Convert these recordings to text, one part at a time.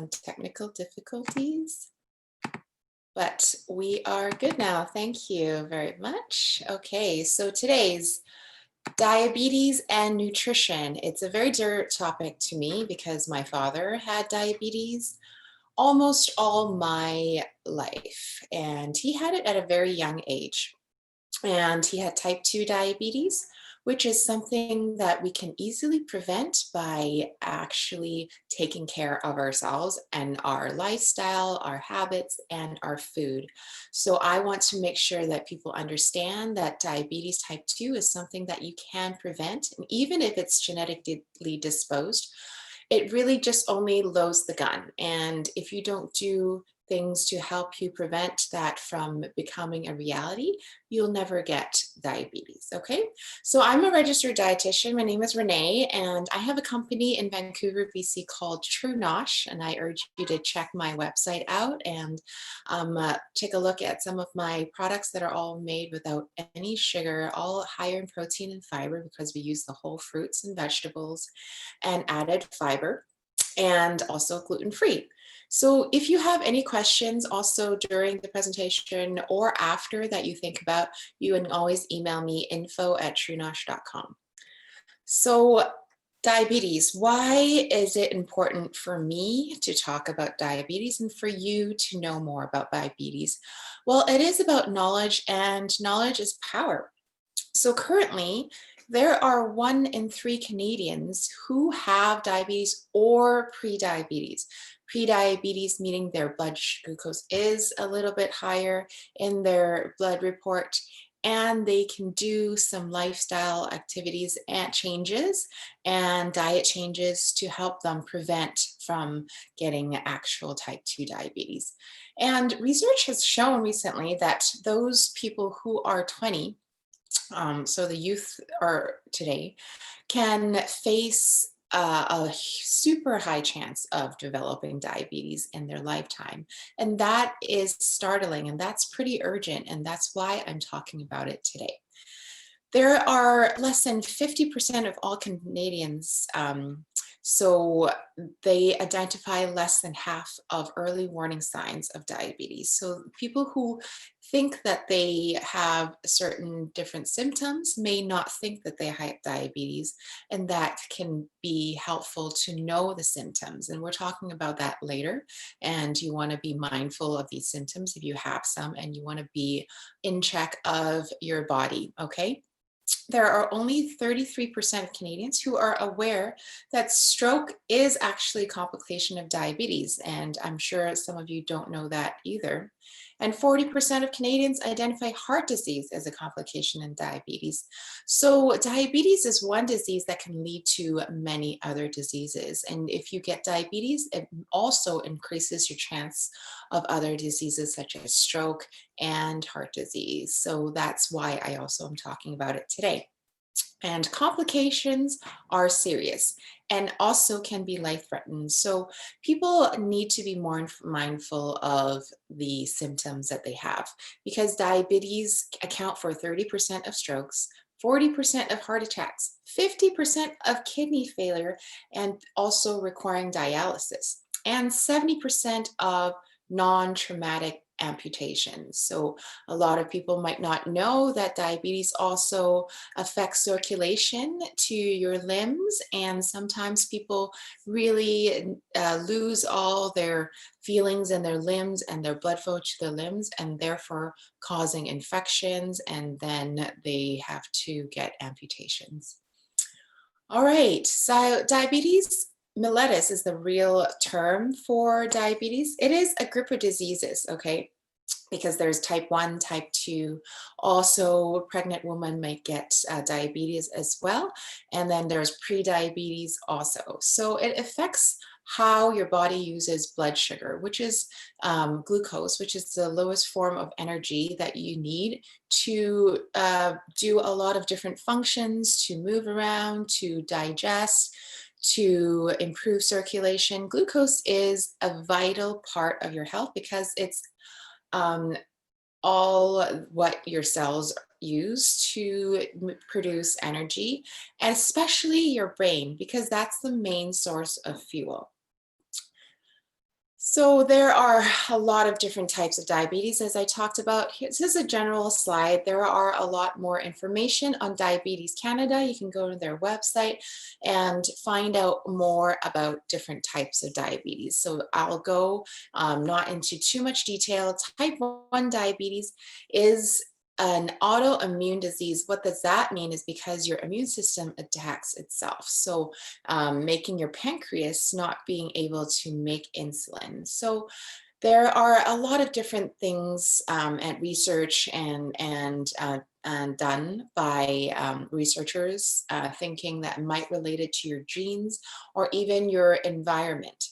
some technical difficulties, but we are good now. Thank you very much. Okay, so today's diabetes and nutrition. It's a very dear topic to me because my father had diabetes almost all my life, and he had it at a very young age. And he had type 2 diabetes, which is something that we can easily prevent by actually taking care of ourselves and our lifestyle, our habits, and our food. So I want to make sure that people understand that diabetes type 2 is something that you can prevent. And even if it's genetically disposed, it really just only loads the gun. And if you don't do things to help you prevent that from becoming a reality, you'll never get diabetes. Okay, so I'm a registered dietitian. My name is Renee, and I have a company in Vancouver, BC called TrueNosh, and I urge you to check my website out and take a look at some of my products that are all made without any sugar, all higher in protein and fiber because we use the whole fruits and vegetables and added fiber, and also gluten-free. So if you have any questions also during the presentation or after that you think about, you can always email me info@truenosh.com. So diabetes, why is it important for me to talk about diabetes and for you to know more about diabetes? Well, it is about knowledge, and knowledge is power. So currently, there are 1 in 3 Canadians who have diabetes or prediabetes. Prediabetes meaning their blood glucose is a little bit higher in their blood report, and they can do some lifestyle activities and changes and diet changes to help them prevent from getting actual type 2 diabetes. And research has shown recently that those people who are 20, so the youth are today, can face a super high chance of developing diabetes in their lifetime. And that is startling, and that's pretty urgent, and that's why I'm talking about it today. There are less than 50% of all Canadians, so they identify less than half of early warning signs of diabetes. So people who think that they have certain different symptoms may not think that they have diabetes, and that can be helpful to know the symptoms. And we're talking about that later. And you want to be mindful of these symptoms if you have some, and you want to be in check of your body, okay? There are only 33% of Canadians who are aware that stroke is actually a complication of diabetes, and I'm sure some of you don't know that either. And 40% of Canadians identify heart disease as a complication in diabetes. So diabetes is one disease that can lead to many other diseases. And if you get diabetes, it also increases your chance of other diseases such as stroke and heart disease. So that's why I also am talking about it today. And complications are serious and also can be life-threatening. So people need to be more mindful of the symptoms that they have, because diabetes account for 30% of strokes, 40% of heart attacks, 50% of kidney failure, and also requiring dialysis, and 70% of non-traumatic amputations. So a lot of people might not know that diabetes also affects circulation to your limbs, and sometimes people really lose all their feelings in their limbs and their blood flow to their limbs, and therefore causing infections, and then they have to get amputations. All right, so diabetes mellitus is the real term for diabetes. It is a group of diseases, okay? Because there's type 1, type 2. Also, pregnant women might get diabetes as well. And then there's prediabetes also. So it affects how your body uses blood sugar, which is glucose, which is the lowest form of energy that you need to do a lot of different functions, to move around, to digest, to improve circulation. Glucose is a vital part of your health because it's um, all what your cells use to produce energy, and especially your brain, because that's the main source of fuel. So there are a lot of different types of diabetes, as I talked about. This is a general slide. There are a lot more information on Diabetes Canada. You can go to their website and find out more about different types of diabetes. So I'll go not into too much detail. Type 1 diabetes is an autoimmune disease. What does that mean is because your immune system attacks itself. So making your pancreas not being able to make insulin. So there are a lot of different things and research and done by researchers thinking that might relate it to your genes or even your environment.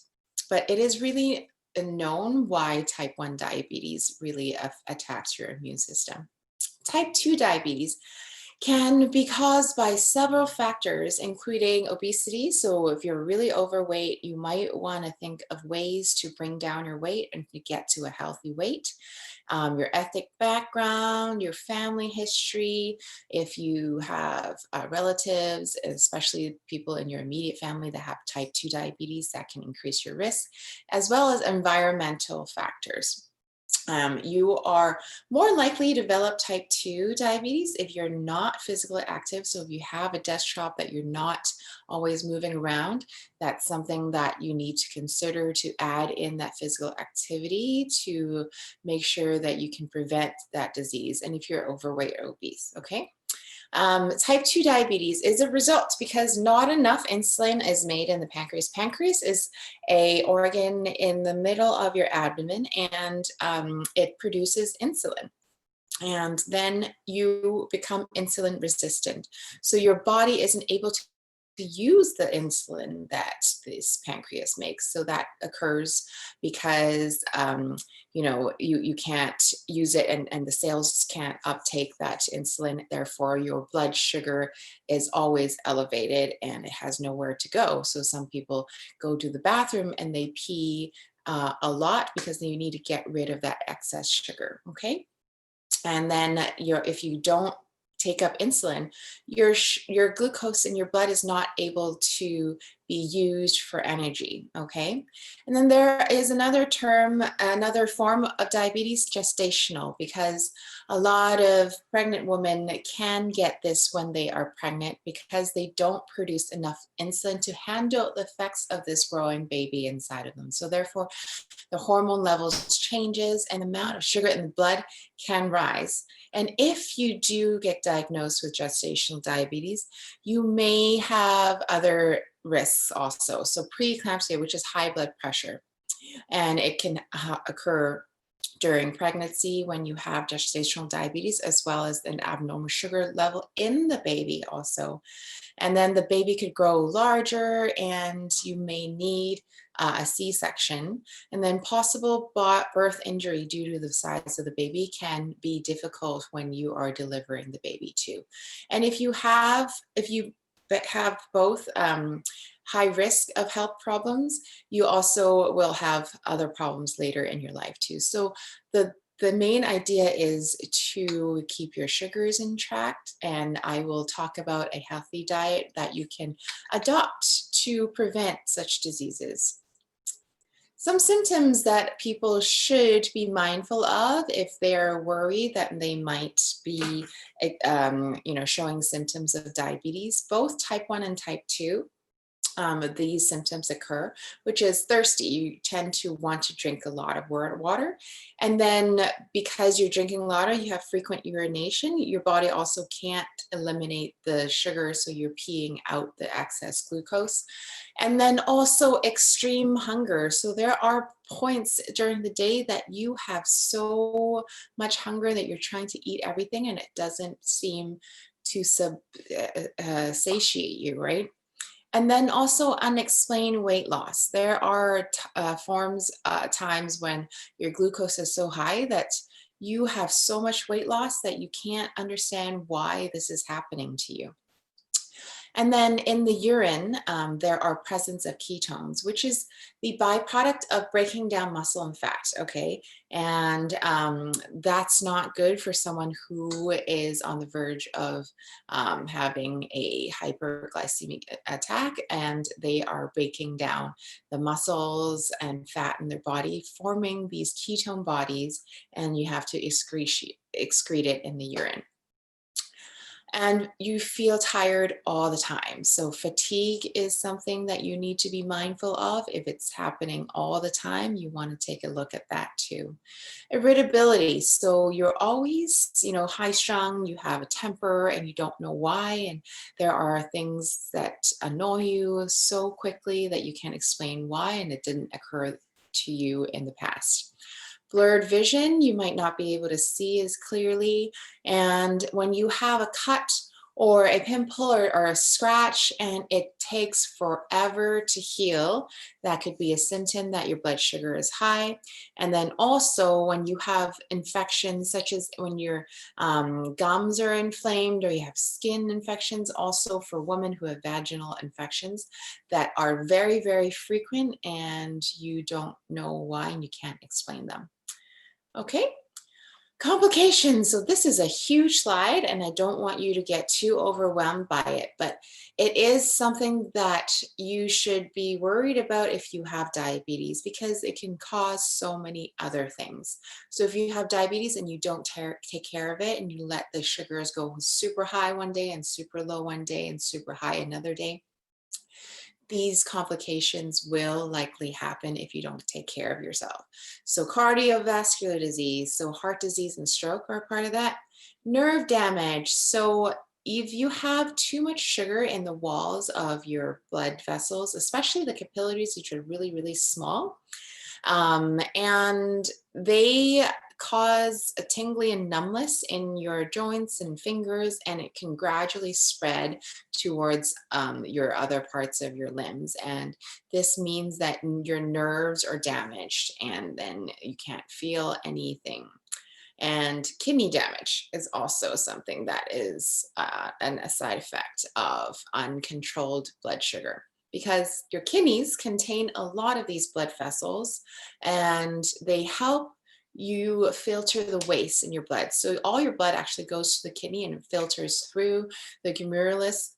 But it is really known why type 1 diabetes really attacks your immune system. Type 2 diabetes can be caused by several factors, including obesity. So if you're really overweight, you might want to think of ways to bring down your weight and to get to a healthy weight. Your ethnic background, your family history, if you have relatives, especially people in your immediate family that have type 2 diabetes, that can increase your risk, as well as environmental factors. You are more likely to develop type 2 diabetes if you're not physically active. So if you have a desk job that you're not always moving around, that's something that you need to consider to add in that physical activity to make sure that you can prevent that disease. And if you're overweight or obese, okay? Type 2 diabetes is a result because not enough insulin is made in the pancreas. Pancreas is a organ in the middle of your abdomen, and it produces insulin. And then you become insulin resistant. So your body isn't able to use the insulin that this pancreas makes. So that occurs because you can't use it, and the cells can't uptake that insulin. Therefore, your blood sugar is always elevated and it has nowhere to go. So some people go to the bathroom and they pee a lot because they need to get rid of that excess sugar. Okay. And then if you don't take up insulin, your glucose in your blood is not able to be used for energy. Okay. And then there is another term, another form of diabetes, gestational, because a lot of pregnant women can get this when they are pregnant because they don't produce enough insulin to handle the effects of this growing baby inside of them. So therefore, the hormone levels changes and the amount of sugar in the blood can rise. And if you do get diagnosed with gestational diabetes, you may have other risks also. So preeclampsia, which is high blood pressure, and it can occur during pregnancy when you have gestational diabetes, as well as an abnormal sugar level in the baby also. And then the baby could grow larger and you may need a C-section. And then possible birth injury due to the size of the baby can be difficult when you are delivering the baby too. And if you have both high risk of health problems, you also will have other problems later in your life too. So the main idea is to keep your sugars in check, and I will talk about a healthy diet that you can adopt to prevent such diseases. Some symptoms that people should be mindful of if they're worried that they might be, showing symptoms of diabetes, both type 1 and type 2. These symptoms occur, which is thirsty. You tend to want to drink a lot of water. And then because you're drinking water, you have frequent urination. Your body also can't eliminate the sugar, so you're peeing out the excess glucose. And then also extreme hunger. So there are points during the day that you have so much hunger that you're trying to eat everything and it doesn't seem to satiate you, right? And then also unexplained weight loss. There are times when your glucose is so high that you have so much weight loss that you can't understand why this is happening to you. And then in the urine, there are presence of ketones, which is the byproduct of breaking down muscle and fat, okay? And that's not good for someone who is on the verge of having a hyperglycemic attack, and they are breaking down the muscles and fat in their body, forming these ketone bodies, and you have to excrete it in the urine. And you feel tired all the time. So fatigue is something that you need to be mindful of. If it's happening all the time, you want to take a look at that too. Irritability. So you're always, high strung, you have a temper and you don't know why. And there are things that annoy you so quickly that you can't explain why, and it didn't occur to you in the past. Blurred vision, you might not be able to see as clearly. And when you have a cut or a pimple or a scratch and it takes forever to heal, that could be a symptom that your blood sugar is high. And then also when you have infections, such as when your gums are inflamed or you have skin infections, also for women who have vaginal infections that are very, very frequent and you don't know why and you can't explain them. Okay, complications. So this is a huge slide and I don't want you to get too overwhelmed by it, but it is something that you should be worried about if you have diabetes because it can cause so many other things. So if you have diabetes and you don't take care of it and you let the sugars go super high one day and super low one day and super high another day, these complications will likely happen if you don't take care of yourself. So cardiovascular disease, so heart disease and stroke are part of that. Nerve damage. So if you have too much sugar in the walls of your blood vessels, especially the capillaries, which are really, really small, and they cause a tingling and numbness in your joints and fingers, and it can gradually spread towards your other parts of your limbs. And this means that your nerves are damaged and then you can't feel anything. And kidney damage is also something that is a side effect of uncontrolled blood sugar because your kidneys contain a lot of these blood vessels and they help you filter the waste in your blood. So all your blood actually goes to the kidney and it filters through the glomerulus,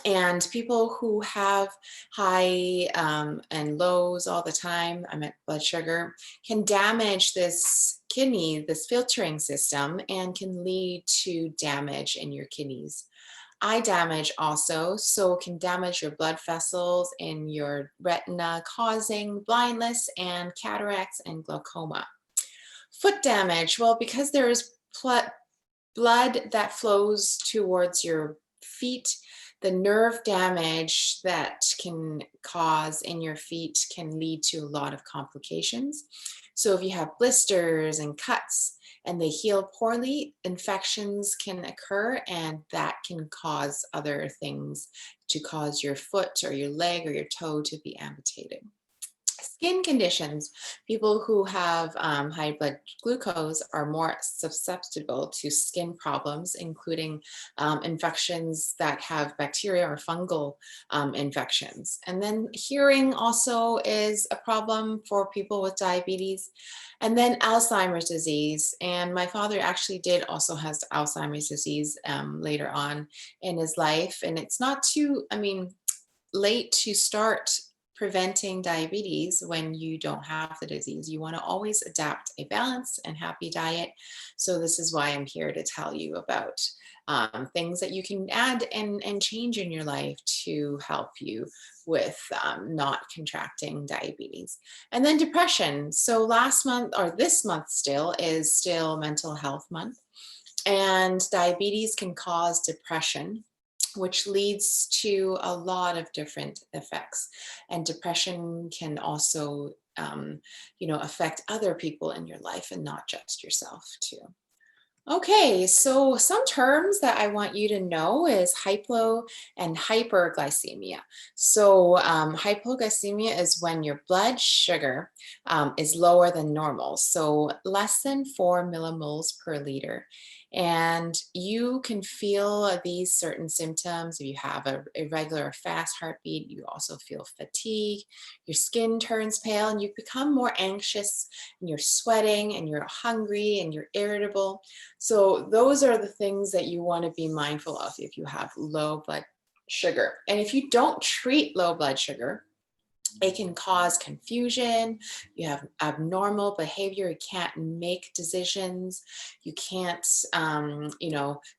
and people who have high and lows all the time, I meant blood sugar, can damage this kidney, this filtering system, and can lead to damage in your kidneys. Eye damage also, so can damage your blood vessels in your retina, causing blindness and cataracts and glaucoma. Foot damage, well, because there is blood that flows towards your feet, the nerve damage that can cause in your feet can lead to a lot of complications. So if you have blisters and cuts and they heal poorly, infections can occur and that can cause other things to cause your foot or your leg or your toe to be amputated. Skin conditions. People who have high blood glucose are more susceptible to skin problems, including infections that have bacteria or fungal infections. And then hearing also is a problem for people with diabetes. And then Alzheimer's disease. And my father actually did also has Alzheimer's disease later on in his life. And it's not too, late to start preventing diabetes when you don't have the disease. You want to always adapt a balanced and happy diet. So this is why I'm here to tell you about things that you can add and change in your life to help you with not contracting diabetes. And then depression. So last month or this month is still mental health month. And diabetes can cause depression, which leads to a lot of different effects. And depression can also, affect other people in your life and not just yourself too. Okay, so some terms that I want you to know is hypo and hyperglycemia. So hypoglycemia is when your blood sugar is lower than normal, so less than 4 millimoles per liter. And you can feel these certain symptoms. If you have a irregular or fast heartbeat, you also feel fatigue, your skin turns pale, and you become more anxious, and you're sweating, and you're hungry, and you're irritable. So those are the things that you want to be mindful of if you have low blood sugar. And if you don't treat low blood sugar, it can cause confusion. You have abnormal behavior. You can't make decisions. You can't,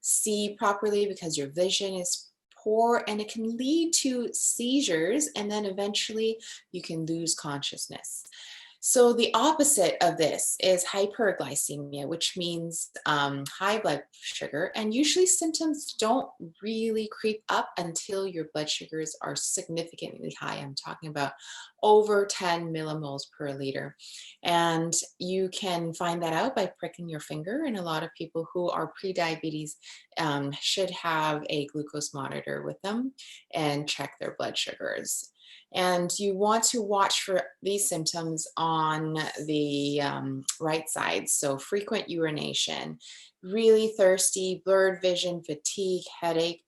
see properly because your vision is poor, and it can lead to seizures. And then eventually you can lose consciousness. So the opposite of this is hyperglycemia, which means high blood sugar. And usually symptoms don't really creep up until your blood sugars are significantly high. I'm talking about over 10 millimoles per liter. And you can find that out by pricking your finger. And a lot of people who are pre-diabetes should have a glucose monitor with them and check their blood sugars. And you want to watch for these symptoms on the right side. So frequent urination, really thirsty, blurred vision, fatigue, headache.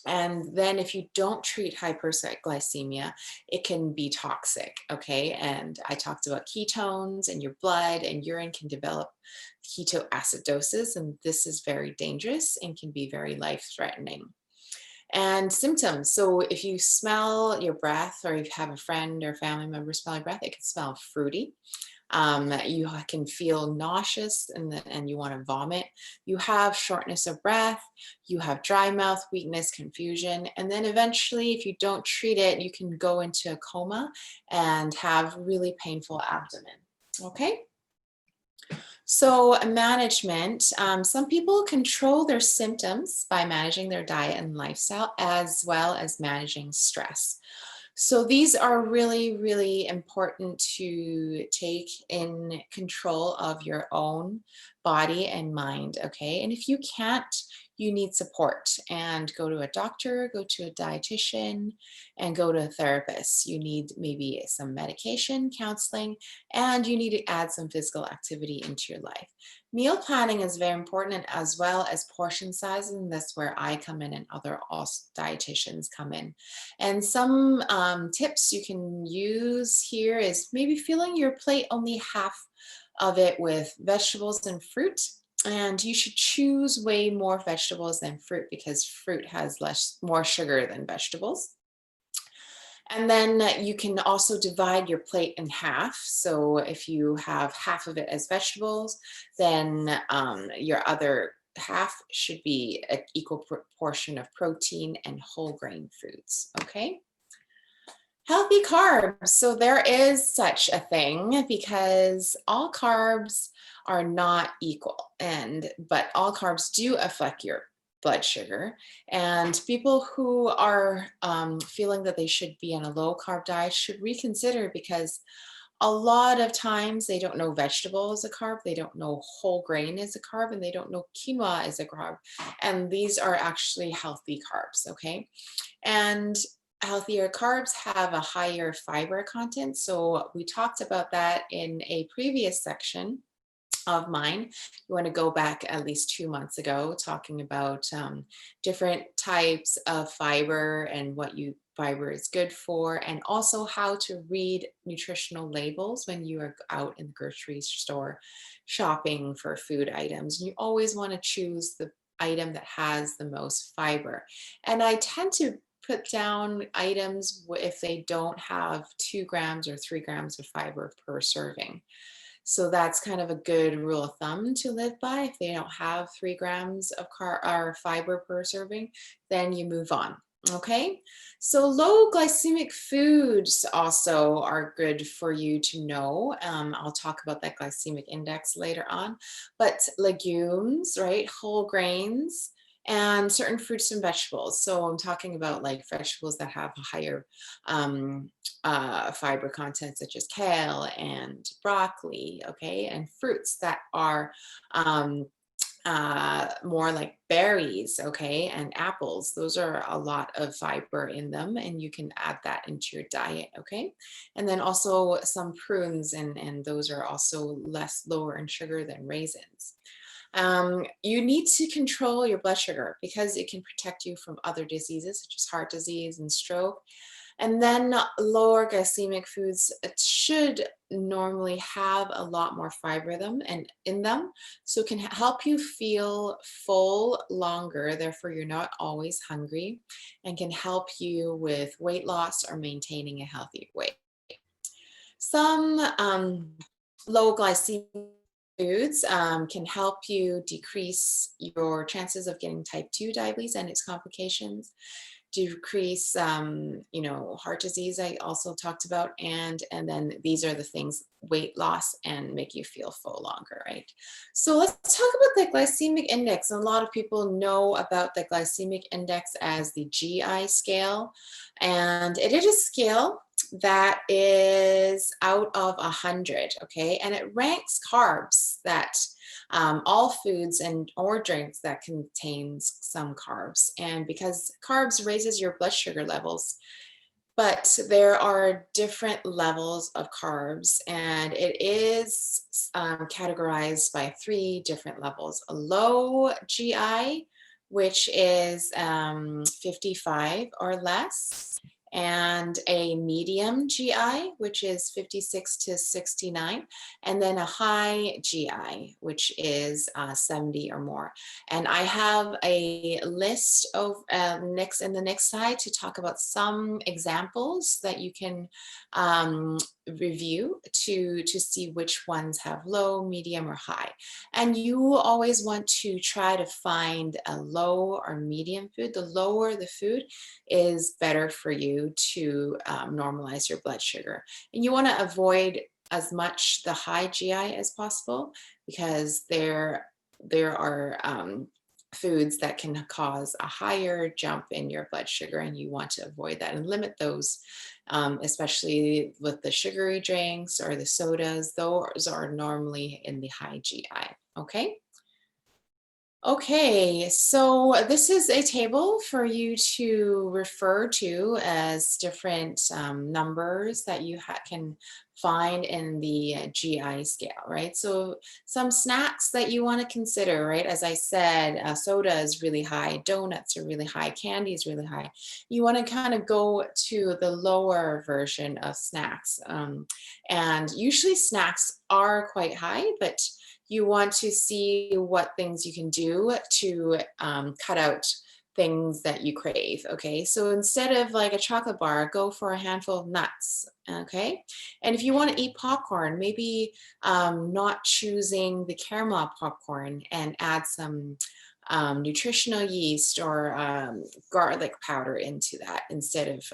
And then if you don't treat hyperglycemia, it can be toxic, okay? And I talked about ketones, and your blood and urine can develop ketoacidosis, and this is very dangerous and can be very life-threatening. And symptoms. So if you smell your breath, or if you have a friend or family member smell your breath, it can smell fruity. You can feel nauseous, and you want to vomit. You have shortness of breath. You have dry mouth, weakness, confusion. And then eventually, if you don't treat it, you can go into a coma and have really painful abdomen. Okay? So management, some people control their symptoms by managing their diet and lifestyle, as well as managing stress. So these are really, really important to take in control of your own body and mind, okay? And if you can't, you need support, and go to a doctor, go to a dietitian, and go to a therapist. You need maybe some medication, counseling, and you need to add some physical activity into your life. Meal planning is very important, as well as portion size, and that's where I come in and other also dietitians come in. And some tips you can use here is maybe filling your plate only half of it with vegetables and fruit. And you should choose way more vegetables than fruit, because fruit has more sugar than vegetables. And then you can also divide your plate in half. So if you have half of it as vegetables, then your other half should be an equal proportion of protein and whole grain foods. Okay. Healthy carbs. So there is such a thing, because all carbs are not equal, but all carbs do affect your blood sugar. And people who are feeling that they should be on a low carb diet should reconsider, because a lot of times they don't know vegetable is a carb, they don't know whole grain is a carb, and they don't know quinoa is a carb. And these are actually healthy carbs, okay? And healthier carbs have a higher fiber content. So we talked about that in a previous section of mine. You want to go back at least 2 months ago, talking about different types of fiber and what fiber is good for, and also how to read nutritional labels when you are out in the grocery store shopping for food items. You always want to choose the item that has the most fiber. And I tend to put down items if they don't have 2 grams or 3 grams of fiber per serving. So that's kind of a good rule of thumb to live by. If they don't have 3 grams of or fiber per serving, then you move on. Okay, so low glycemic foods also are good for you to know. I'll talk about that glycemic index later on, but legumes, right? Whole grains, and certain fruits and vegetables. So I'm talking about like vegetables that have a higher fiber content, such as kale and broccoli, okay, and fruits that are more like berries, okay, and apples. Those are a lot of fiber in them, and you can add that into your diet, okay? And then also some prunes, and those are also lower in sugar than raisins. You need to control your blood sugar because it can protect you from other diseases such as heart disease and stroke. And then lower glycemic foods should normally have a lot more fiber in them, so it can help you feel full longer. Therefore, you're not always hungry, and can help you with weight loss or maintaining a healthy weight. Some low glycemic foods can help you decrease your chances of getting type 2 diabetes and its complications, decrease heart disease I also talked about, and then these are the things: weight loss and make you feel full longer, right? So let's talk about the glycemic index. A lot of people know about the glycemic index as the GI scale, and it is a scale that is out of 100, okay, and it ranks carbs that all foods and or drinks that contains some carbs. And because carbs raises your blood sugar levels, but there are different levels of carbs, and it is categorized by 3 different levels: a low GI, which is 55 or less, and a medium GI, which is 56 to 69, and then a high GI, which is 70 or more. And I have a list of in the next slide to talk about some examples that you can review to see which ones have low, medium, or high. And you always want to try to find a low or medium food. The lower the food is better for you to normalize your blood sugar. And you want to avoid as much the high GI as possible, because there are foods that can cause a higher jump in your blood sugar, and you want to avoid that and limit those, especially with the sugary drinks or the sodas. Those are normally in the high GI, okay? Okay, so this is a table for you to refer to as different numbers that you can find in the GI scale, right? So some snacks that you want to consider, right? As I said, soda is really high, donuts are really high, candy is really high. You want to kind of go to the lower version of snacks. And usually snacks are quite high, but you want to see what things you can do to cut out things that you crave. Okay, so instead of like a chocolate bar, go for a handful of nuts. Okay, and if you want to eat popcorn, maybe not choosing the caramel popcorn and add some nutritional yeast or garlic powder into that instead of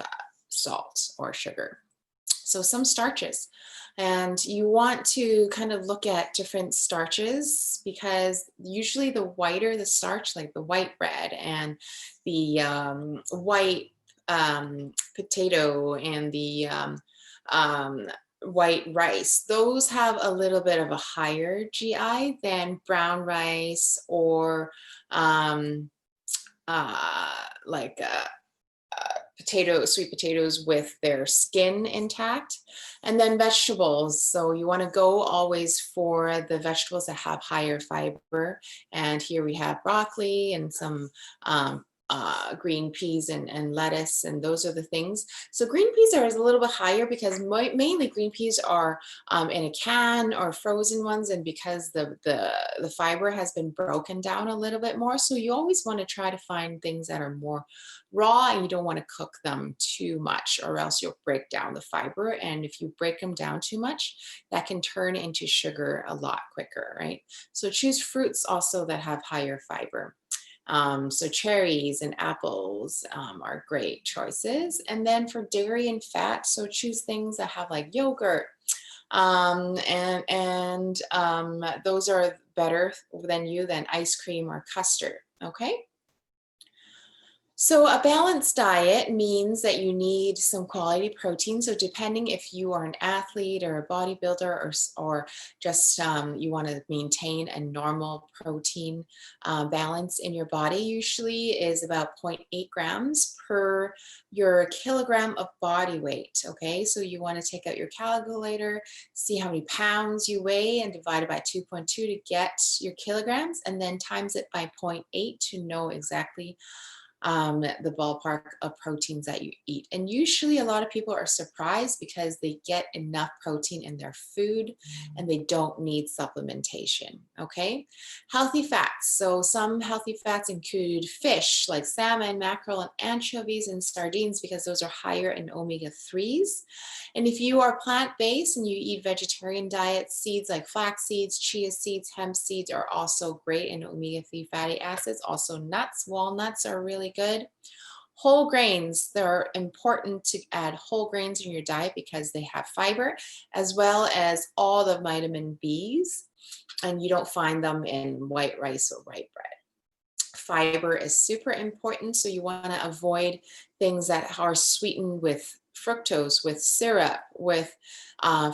salt or sugar. So some starches. And you want to kind of look at different starches, because usually the whiter the starch, like the white bread and the white potato and the white rice, those have a little bit of a higher GI than brown rice or like sweet potatoes with their skin intact. And then vegetables. So you want to go always for the vegetables that have higher fiber. And here we have broccoli and some green peas and lettuce, and those are the things. So green peas are a little bit higher because mainly green peas are in a can or frozen ones, and because the fiber has been broken down a little bit more. So you always want to try to find things that are more raw, and you don't want to cook them too much, or else you'll break down the fiber. And if you break them down too much, that can turn into sugar a lot quicker, right? So choose fruits also that have higher fiber. So cherries and apples are great choices. And then for dairy and fat, so choose things that have like yogurt, and those are better than ice cream or custard. Okay. So a balanced diet means that you need some quality protein. So depending if you are an athlete or a bodybuilder or just you want to maintain a normal protein balance in your body, usually is about zero point 0.8 grams per your kilogram of body weight. Okay, so you want to take out your calculator, see how many pounds you weigh and divide it by 2.2 to get your kilograms, and then times it by zero point 0.8 to know exactly the ballpark of proteins that you eat. And usually a lot of people are surprised because they get enough protein in their food and they don't need supplementation. Okay. Healthy fats. So some healthy fats include fish like salmon, mackerel, and anchovies and sardines because those are higher in omega-3s. And if you are plant-based and you eat vegetarian diets, seeds like flax seeds, chia seeds, hemp seeds are also great in omega-3 fatty acids. Also nuts, walnuts are really good. Whole grains, they're important to add whole grains in your diet because they have fiber as well as all the vitamin Bs, and you don't find them in white rice or white bread. Fiber is super important, so you want to avoid things that are sweetened with fructose, with syrup, with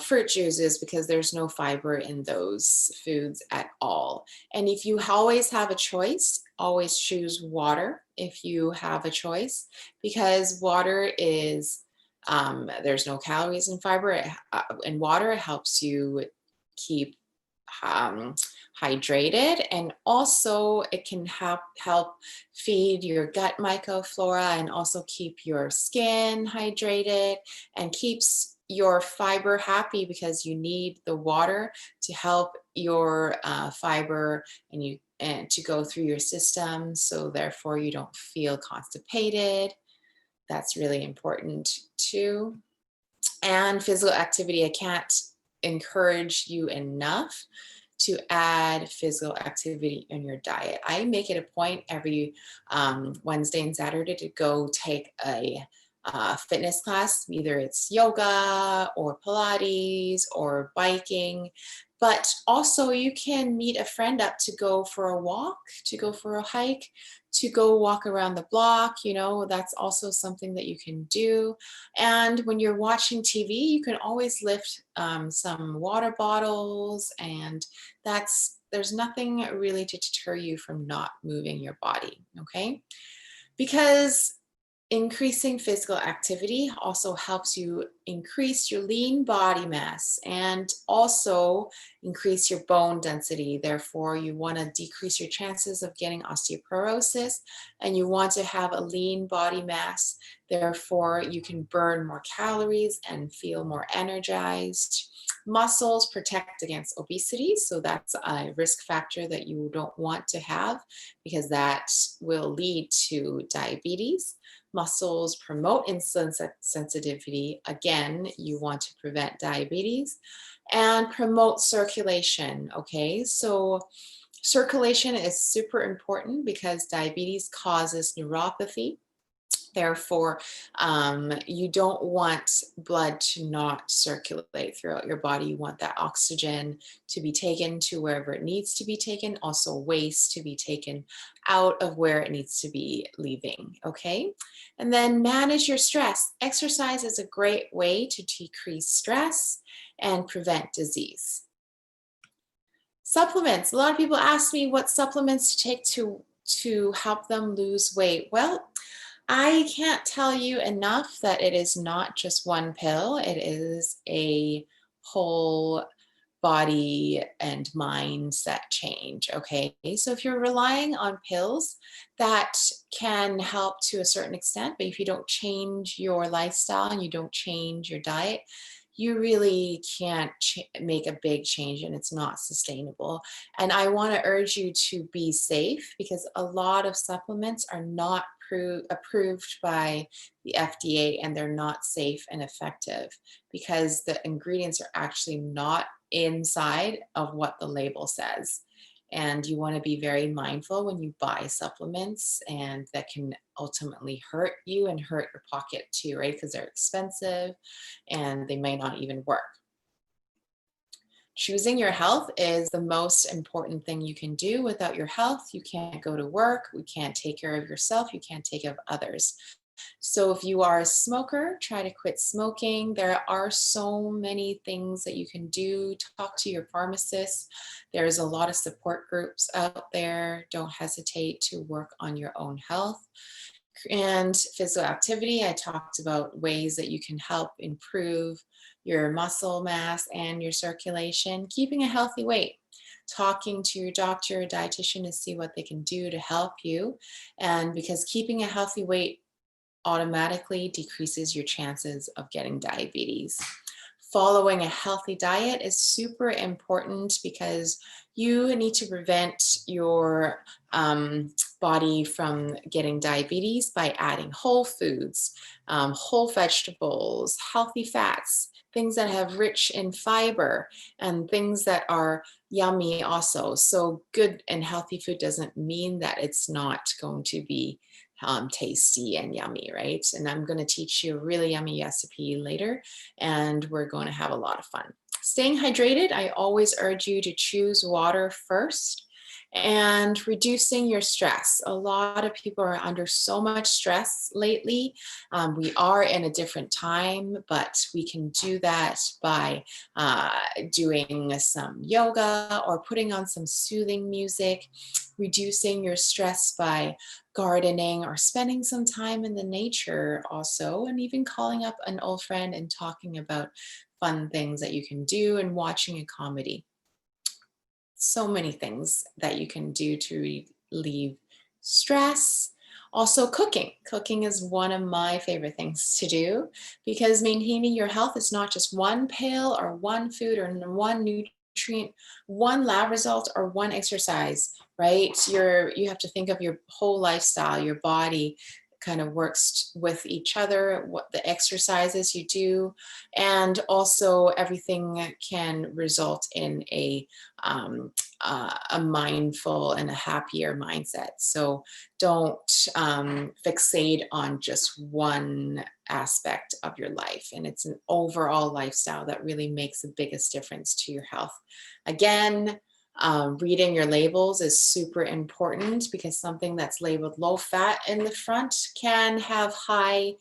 fruit juices, because there's no fiber in those foods at all. And if you always have a choice, always choose water if you have a choice, because water is, there's no calories in fiber. In water, it helps you keep um, hydrated, and also it can help feed your gut microflora and also keep your skin hydrated and keeps your fiber happy because you need the water to help your fiber and to go through your system, so therefore you don't feel constipated. That's really important too. And physical activity, I can't encourage you enough to add physical activity in your diet. I make it a point every Wednesday and Saturday to go take a fitness class, either it's yoga or Pilates or biking. But also, you can meet a friend up to go for a walk, to go for a hike, to go walk around the block. You know, that's also something that you can do. And when you're watching TV, you can always lift some water bottles, and there's nothing really to deter you from not moving your body, okay? Because increasing physical activity also helps you increase your lean body mass and also increase your bone density. Therefore, you want to decrease your chances of getting osteoporosis, and you want to have a lean body mass. Therefore, you can burn more calories and feel more energized. Muscles protect against obesity, so that's a risk factor that you don't want to have because that will lead to diabetes. Muscles promote insulin sensitivity. Again, you want to prevent diabetes and promote circulation. Okay, so circulation is super important because diabetes causes neuropathy. Therefore, you don't want blood to not circulate throughout your body. You want that oxygen to be taken to wherever it needs to be taken, also waste to be taken out of where it needs to be leaving, okay? And then manage your stress. Exercise is a great way to decrease stress and prevent disease. Supplements. A lot of people ask me what supplements to take to help them lose weight. Well, I can't tell you enough that it is not just one pill. It is a whole body and mindset change. Okay. So if you're relying on pills, that can help to a certain extent, but if you don't change your lifestyle and you don't change your diet, you really can't make a big change, and it's not sustainable. And I want to urge you to be safe because a lot of supplements are not approved by the FDA, and they're not safe and effective because the ingredients are actually not inside of what the label says. And you want to be very mindful when you buy supplements, and that can ultimately hurt you and hurt your pocket too, right? Because they're expensive and they may not even work. Choosing your health is the most important thing you can do. Without your health, you can't go to work, you can't take care of yourself, you can't take care of others. So if you are a smoker, try to quit smoking. There are so many things that you can do. Talk to your pharmacist. There's a lot of support groups out there. Don't hesitate to work on your own health. And physical activity, I talked about ways that you can help improve your muscle mass and your circulation. Keeping a healthy weight, talking to your doctor or dietitian to see what they can do to help you. And because keeping a healthy weight automatically decreases your chances of getting diabetes. Following a healthy diet is super important because you need to prevent your body from getting diabetes by adding whole foods, whole vegetables, healthy fats, things that have rich in fiber, and things that are yummy also. So good and healthy food doesn't mean that it's not going to be tasty and yummy, right? And I'm going to teach you a really yummy recipe later, and we're going to have a lot of fun. Staying hydrated, I always urge you to choose water first, and reducing your stress. A lot of people are under so much stress lately. We are in a different time, but we can do that by doing some yoga or putting on some soothing music, reducing your stress by gardening or spending some time in the nature also, and even calling up an old friend and talking about fun things that you can do and watching a comedy. So many things that you can do to relieve stress. Also cooking. Cooking is one of my favorite things to do because maintaining your health is not just one pill or one food or one nutrient, one lab result or one exercise, right? You have to think of your whole lifestyle, your body kind of works with each other, what the exercises you do, and also everything can result in a mindful and a happier mindset. So don't fixate on just one aspect of your life. And it's an overall lifestyle that really makes the biggest difference to your health. Again, reading your labels is super important because something that's labeled low fat in the front can have high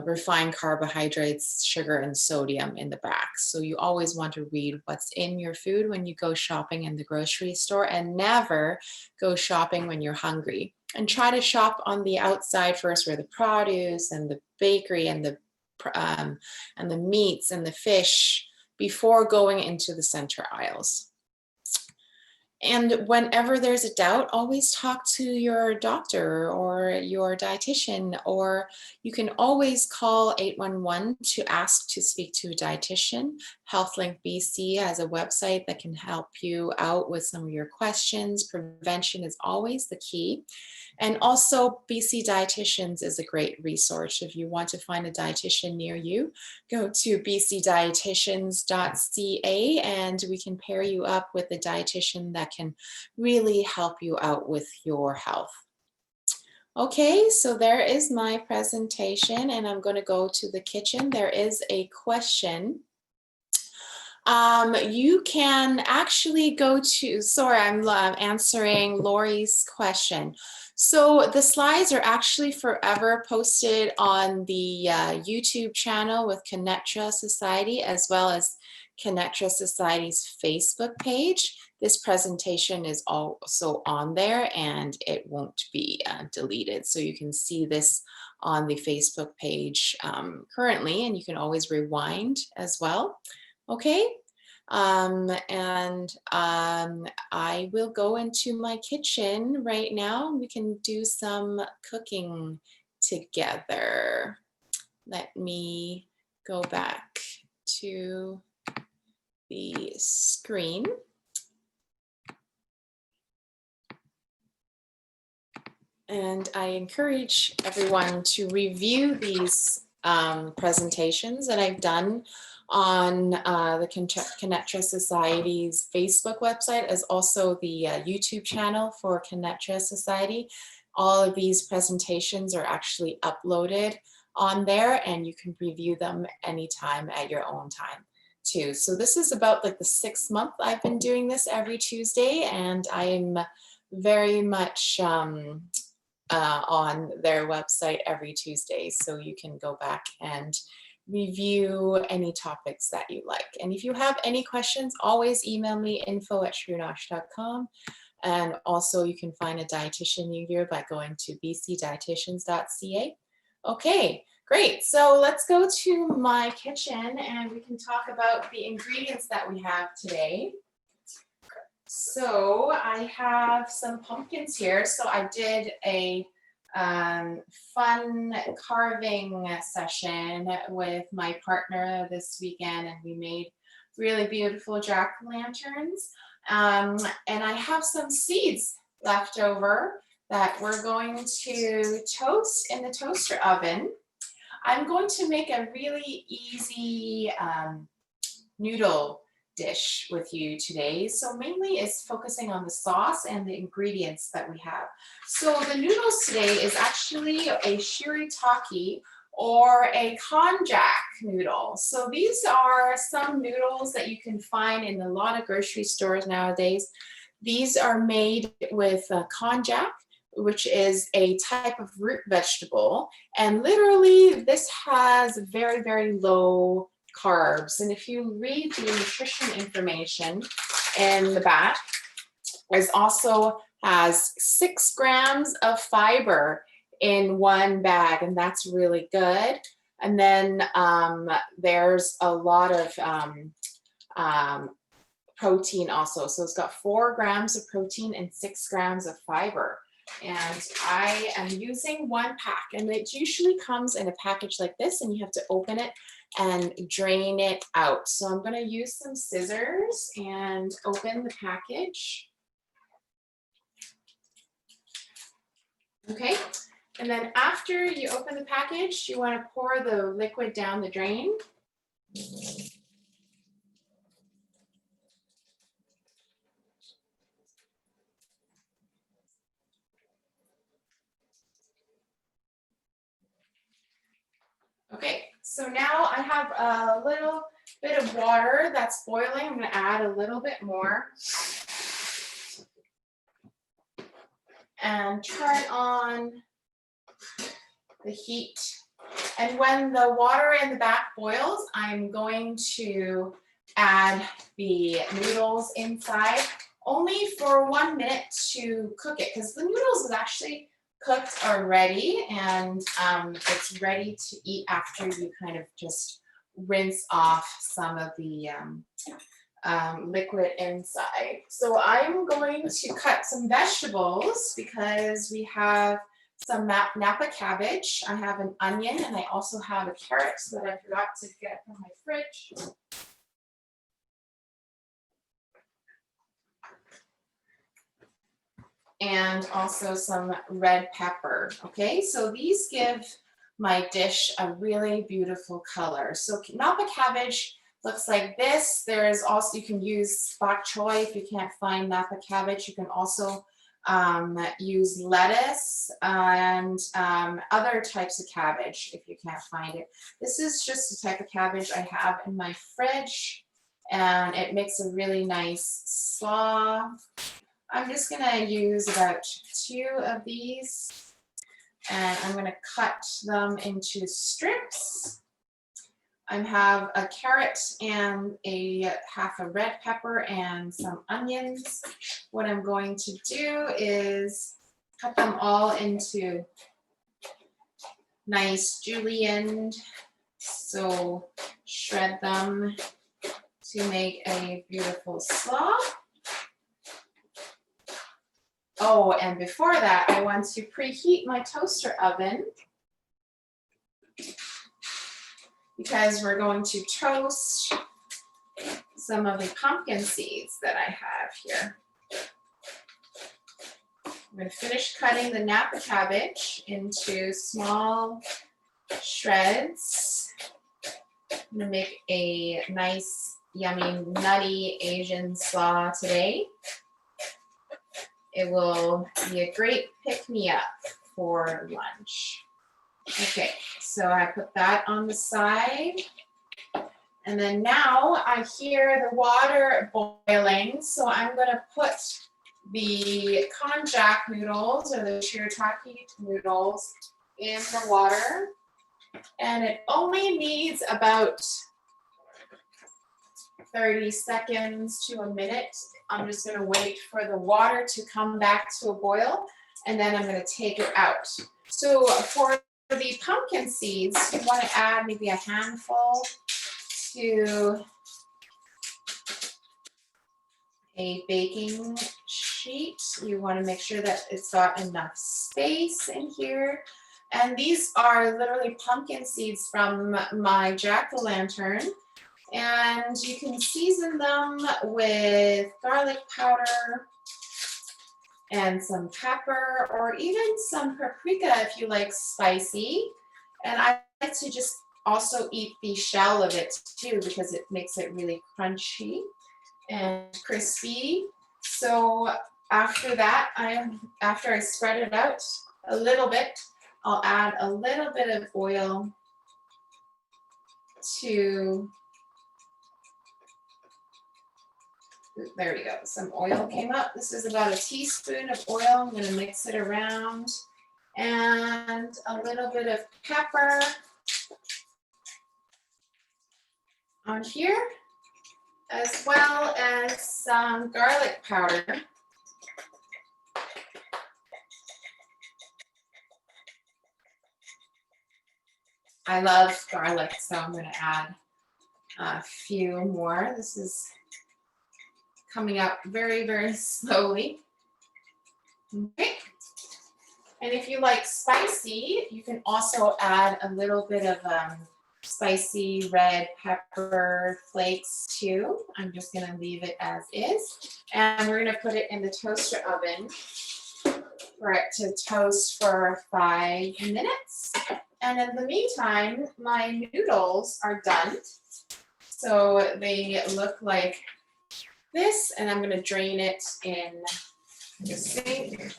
refined carbohydrates, sugar, and sodium in the back. So you always want to read what's in your food when you go shopping in the grocery store, and never go shopping when you're hungry. And try to shop on the outside first, where the produce and the bakery and the meats and the fish, before going into the center aisles. And whenever there's a doubt, always talk to your doctor or your dietitian, or you can always call 811 to ask to speak to a dietitian. HealthLink BC has a website that can help you out with some of your questions. Prevention is always the key. And also, BC Dietitians is a great resource. If you want to find a dietitian near you, go to bcdietitians.ca and we can pair you up with a dietitian that can really help you out with your health. Okay, so there is my presentation, and I'm going to go to the kitchen. There is a question. You can actually go to, sorry, I'm answering Lori's question. So the slides are actually forever posted on the YouTube channel with Conetra Society, as well as Conetra Society's Facebook page. This presentation is also on there, and it won't be deleted. So you can see this on the Facebook page currently, and you can always rewind as well. Okay, I will go into my kitchen right now. We can do some cooking together. Let me go back to the screen. And I encourage everyone to review these presentations that I've done on the Conetra Society's Facebook website, as also the YouTube channel for Conetra Society. All of these presentations are actually uploaded on there, and you can review them anytime at your own time. too. So this is about like the 6th month I've been doing this every Tuesday, and I'm very much on their website every Tuesday, so you can go back and review any topics that you like. And if you have any questions, always email me info@truenosh.com. And also you can find a dietitian near you by going to bcdietitians.ca. Okay, great. So let's go to my kitchen and we can talk about the ingredients that we have today. So I have some pumpkins here. So I did a fun carving session with my partner this weekend, and we made really beautiful jack-o'-lanterns. And I have some seeds left over that we're going to toast in the toaster oven. I'm going to make a really easy noodle dish with you today. So mainly it's focusing on the sauce and the ingredients that we have. So the noodles today is actually a shirataki or a konjac noodle. So these are some noodles that you can find in a lot of grocery stores nowadays. These are made with konjac, which is a type of root vegetable. And literally this has very, very low carbs. And if you read the nutrition information in the back, it also has 6 grams of fiber in one bag, and that's really good. And then there's a lot of protein also. So it's got 4 grams of protein and 6 grams of fiber. And I am using 1 pack, and it usually comes in a package like this, and you have to open it and drain it out. So I'm going to use some scissors and open the package. Okay, and then after you open the package, you want to pour the liquid down the drain. Okay, so now I have a little bit of water that's boiling. I'm going to add a little bit more. And turn on the heat. And when the water in the back boils, I'm going to add the noodles inside, only for 1 minute to cook it, because the noodles is actually cooked already, and it's ready to eat after you kind of just rinse off some of the liquid inside. So I'm going to cut some vegetables because we have some Napa cabbage. I have an onion, and I also have a carrot that I forgot to get from my fridge. And also some red pepper. Okay, so these give my dish a really beautiful color. So Napa cabbage looks like this. There is also, you can use bok choy if you can't find Napa cabbage. You can also use lettuce and other types of cabbage if you can't find it. This is just the type of cabbage I have in my fridge, and it makes a really nice slaw. I'm just gonna use about 2 of these, and I'm gonna cut them into strips. I have a carrot and half a red pepper and some onions. What I'm going to do is cut them all into nice julienne. So shred them to make a beautiful slaw. Oh, and before that, I want to preheat my toaster oven because we're going to toast some of the pumpkin seeds that I have here. I'm going to finish cutting the Napa cabbage into small shreds. I'm going to make a nice, yummy, nutty Asian slaw today. It will be a great pick-me-up for lunch. Okay, so I put that on the side. And then now I hear the water boiling, so I'm gonna put the konjac noodles or the shirataki noodles in the water. And it only needs about 30 seconds to a minute. I'm just gonna wait for the water to come back to a boil, and then I'm gonna take it out. So for the pumpkin seeds, you wanna add maybe a handful to a baking sheet. You wanna make sure that it's got enough space in here. And these are literally pumpkin seeds from my jack-o'-lantern. And you can season them with garlic powder and some pepper, or even some paprika if you like spicy. And I like to just also eat the shell of it too, because it makes it really crunchy and crispy. So after that, after I spread it out a little bit, I'll add a little bit of oil to, there we go, some oil came up. This is about a teaspoon of oil. I'm gonna mix it around, and a little bit of pepper on here, as well as some garlic powder. I love garlic, so I'm gonna add a few more. This is coming up very, very slowly. Okay. And if you like spicy, you can also add a little bit of spicy red pepper flakes too. I'm just gonna leave it as is. And we're gonna put it in the toaster oven for it to toast for 5 minutes. And in the meantime, my noodles are done. So they look like this, and I'm gonna drain it in the sink.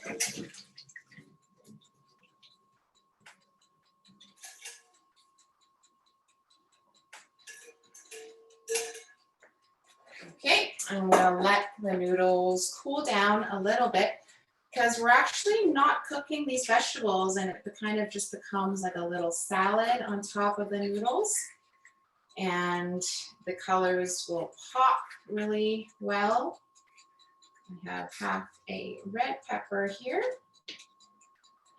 Okay, I'm gonna let the noodles cool down a little bit, because we're actually not cooking these vegetables, and it kind of just becomes like a little salad on top of the noodles. And the colors will pop really well. I have half a red pepper here.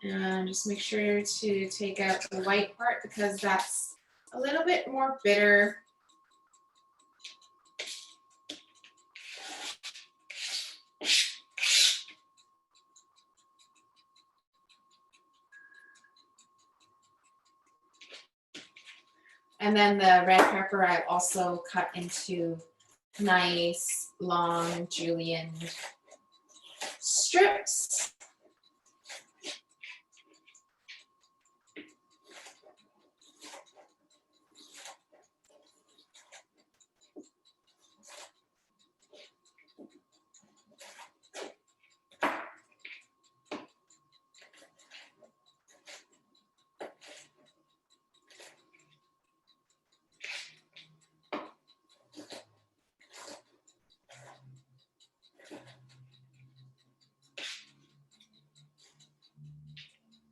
And just make sure to take out the white part, because that's a little bit more bitter. And then the red pepper I also cut into nice long julienne strips.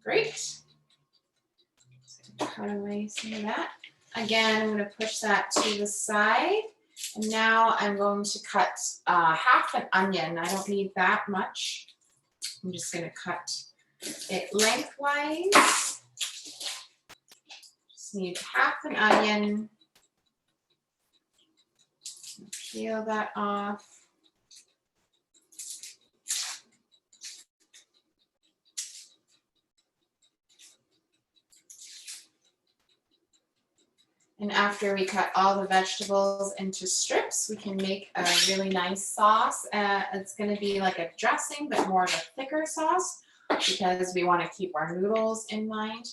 Great. Cut away some of that. Again, I'm going to push that to the side. And now I'm going to cut half an onion. I don't need that much. I'm just going to cut it lengthwise. Just need half an onion. Peel that off. And after we cut all the vegetables into strips, we can make a really nice sauce. It's going to be like a dressing, but more of a thicker sauce, because we want to keep our noodles in mind.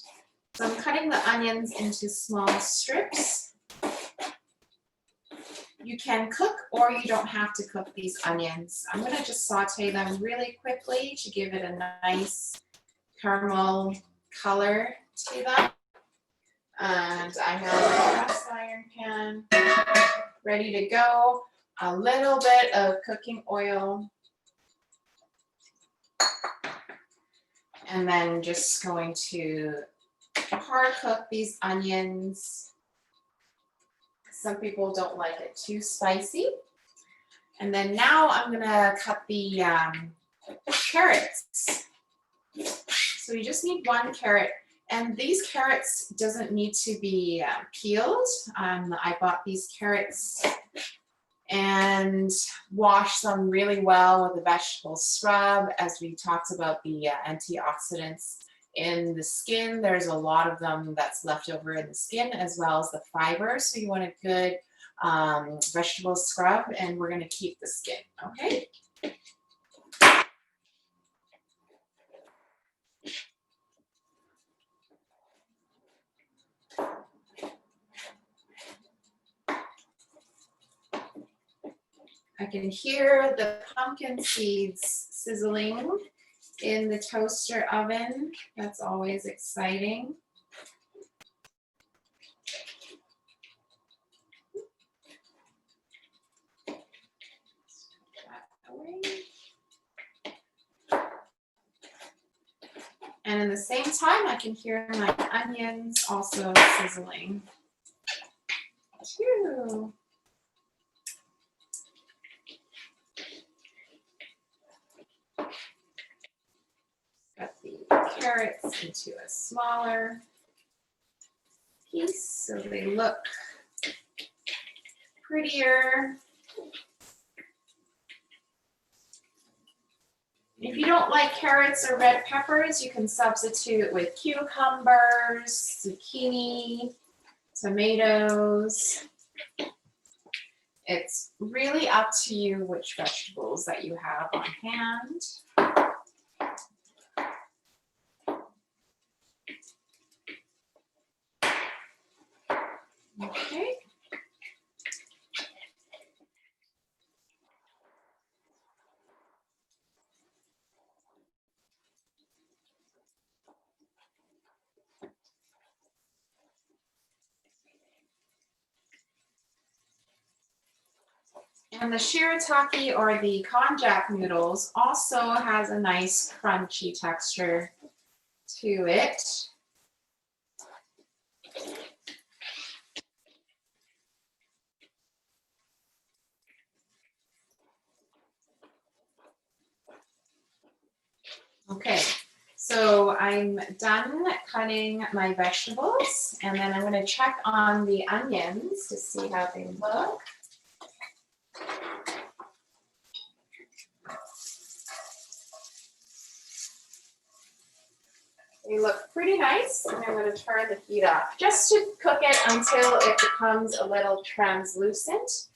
So I'm cutting the onions into small strips. You can cook, or you don't have to cook these onions. I'm going to just saute them really quickly to give it a nice caramel color to them. And I have a cast iron pan ready to go. A little bit of cooking oil. And then just going to hard cook these onions. Some people don't like it too spicy. And then now I'm gonna cut the carrots. So you just need one carrot. And these carrots doesn't need to be peeled. I bought these carrots and washed them really well with a vegetable scrub. As we talked about the antioxidants in the skin, there's a lot of them that's left over in the skin, as well as the fiber. So you want a good vegetable scrub, and we're gonna keep the skin, okay? I can hear the pumpkin seeds sizzling in the toaster oven. That's always exciting. And in the same time, I can hear my onions also sizzling too. Got the carrots into a smaller piece so they look prettier. If you don't like carrots or red peppers, you can substitute with cucumbers, zucchini, tomatoes. It's really up to you which vegetables that you have on hand. Okay. And the shirataki or the konjac noodles also has a nice crunchy texture to it. Okay, so I'm done cutting my vegetables, and then I'm going to check on the onions to see how they look. They look pretty nice, and I'm going to turn the heat off just to cook it until it becomes a little translucent.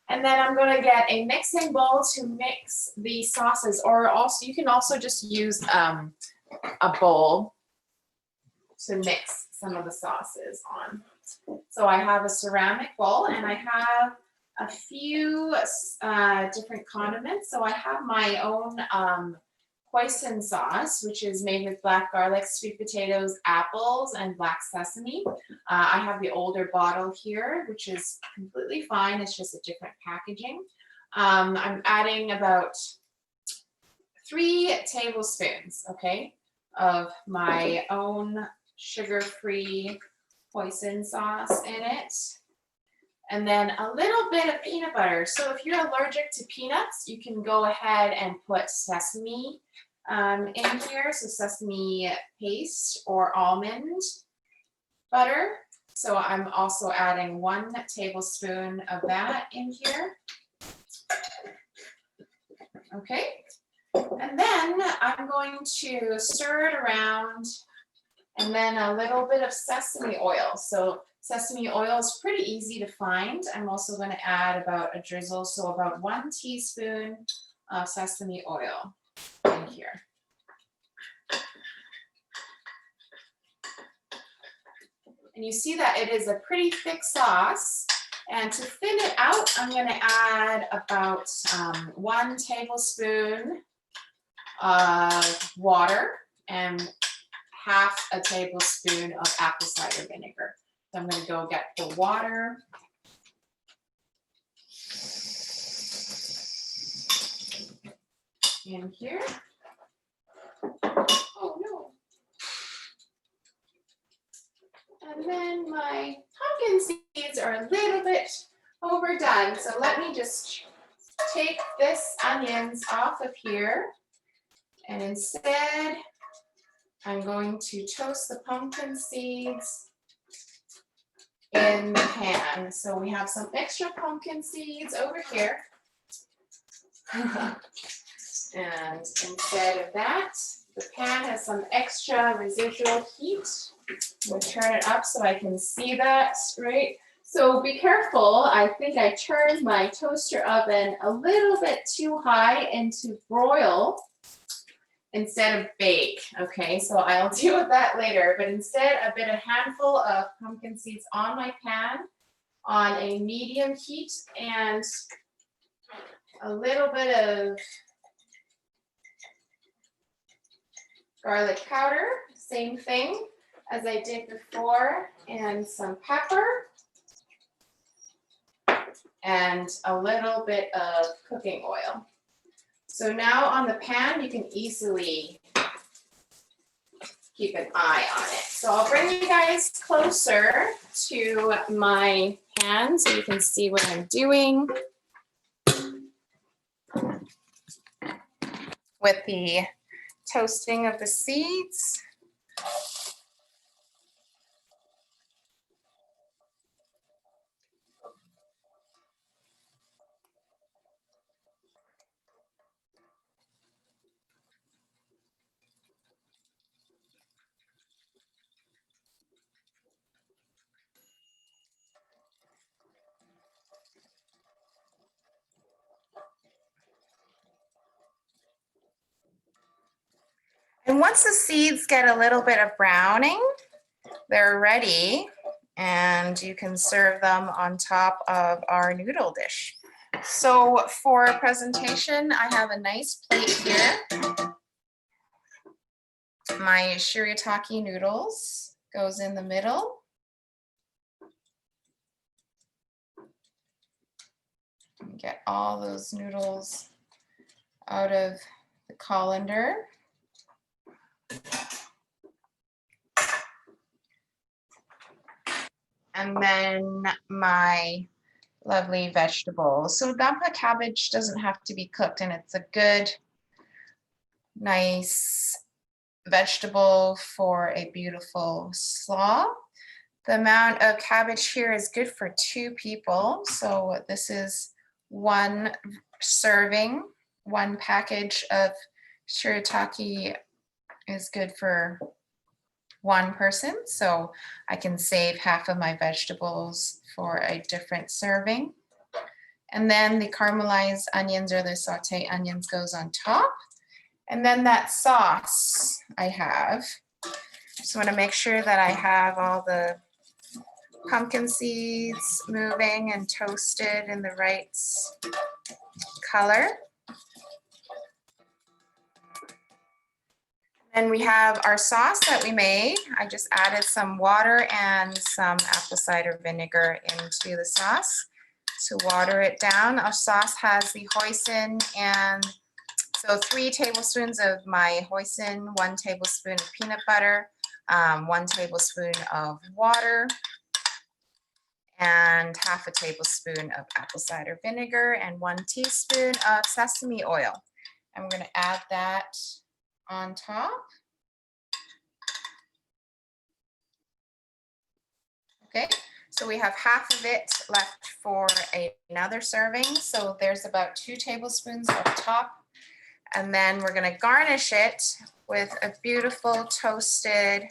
And then I'm going to get a mixing bowl to mix the sauces, or also you can also just use a bowl to mix some of the sauces on. So I have a ceramic bowl, and I have a few different condiments. So I have my own hoisin sauce, which is made with black garlic, sweet potatoes, apples, and black sesame. I have the older bottle here, which is completely fine. It's just a different packaging. I'm adding about 3 tablespoons, okay, of my own sugar-free hoisin sauce in it. And then a little bit of peanut butter. So if you're allergic to peanuts, you can go ahead and put sesame in here. So sesame paste or almond butter. So I'm also adding 1 tablespoon of that in here. Okay. And then I'm going to stir it around, and then a little bit of sesame oil. So sesame oil is pretty easy to find. I'm also going to add about a drizzle, so about 1 teaspoon of sesame oil in here. And you see that it is a pretty thick sauce. And to thin it out, I'm going to add about 1 tablespoon of water and half a tablespoon of apple cider vinegar. So I'm going to go get the water. In here. Oh no. And then my pumpkin seeds are a little bit overdone. So let me just take this onions off of here. And instead, I'm going to toast the pumpkin seeds in the pan. So we have some extra pumpkin seeds over here. And instead of that, the pan has some extra residual heat. I'm going to turn it up so I can see that, right? So be careful. I think I turned my toaster oven a little bit too high into broil instead of bake. Okay, so I'll deal with that later. But instead, a handful of pumpkin seeds on my pan on a medium heat and a little bit of garlic powder, same thing as I did before, and some pepper, and a little bit of cooking oil. So now on the pan, you can easily keep an eye on it. So I'll bring you guys closer to my pan so you can see what I'm doing with the toasting of the seeds. And once the seeds get a little bit of browning, they're ready, and you can serve them on top of our noodle dish. So for presentation, I have a nice plate here. My shirataki noodles goes in the middle. Get all those noodles out of the colander. And then my lovely vegetables. So dampa cabbage doesn't have to be cooked, and it's a good, nice vegetable for a beautiful slaw. The amount of cabbage here is good for 2 people. So this is 1 serving, 1 package of shirataki is good for 1 person. So I can save half of my vegetables for a different serving. And then the caramelized onions or the sauté onions goes on top. And then that sauce I have. Just want to make sure that I have all the pumpkin seeds moving and toasted in the right color. And we have our sauce that we made. I just added some water and some apple cider vinegar into the sauce to water it down. Our sauce has the hoisin, and so 3 tablespoons of my hoisin, 1 tablespoon of peanut butter, 1 tablespoon of water, and half a tablespoon of apple cider vinegar, and 1 teaspoon of sesame oil. And we're going to add that on top. Okay, so we have half of it left for another serving. So there's about 2 tablespoons up top. And then we're going to garnish it with a beautiful toasted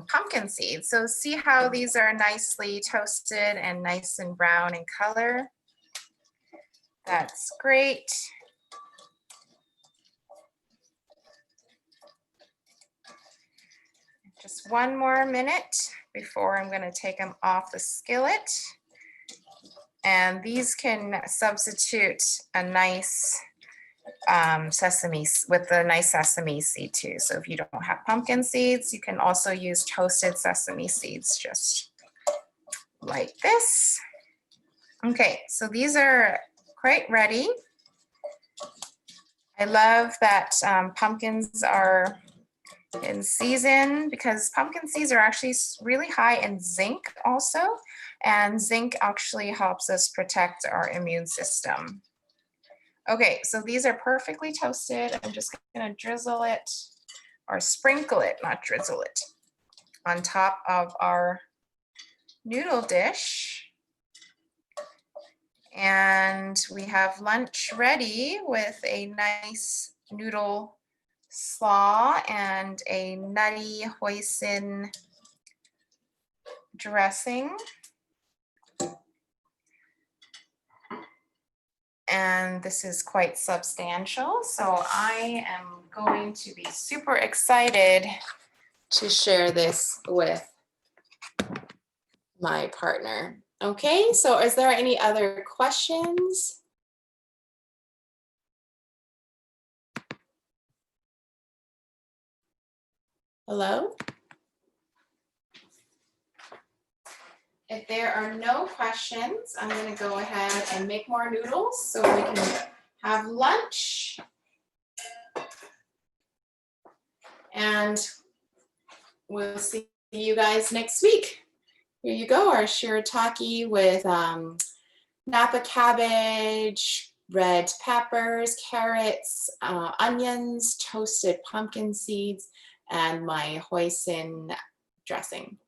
pumpkin seeds. So see how these are nicely toasted and nice and brown in color. That's great. Just 1 more minute before I'm going to take them off the skillet. And these can substitute a nice sesame with the nice sesame seed too. So if you don't have pumpkin seeds, you can also use toasted sesame seeds, just like this. Okay, so these are quite ready. I love that pumpkins are in season because pumpkin seeds are actually really high in zinc also, and zinc actually helps us protect our immune system. Okay, so these are perfectly toasted. I'm just gonna drizzle it or sprinkle it, not drizzle it, on top of our noodle dish. And we have lunch ready with a nice noodle slaw and a nutty hoisin dressing. And this is quite substantial, so I am going to be super excited to share this with my partner. Okay, so is there any other questions? Hello? If there are no questions, I'm going to go ahead and make more noodles so we can have lunch. And we'll see you guys next week. Here you go, our shirataki with Napa cabbage, red peppers, carrots, onions, toasted pumpkin seeds, and my hoisin dressing.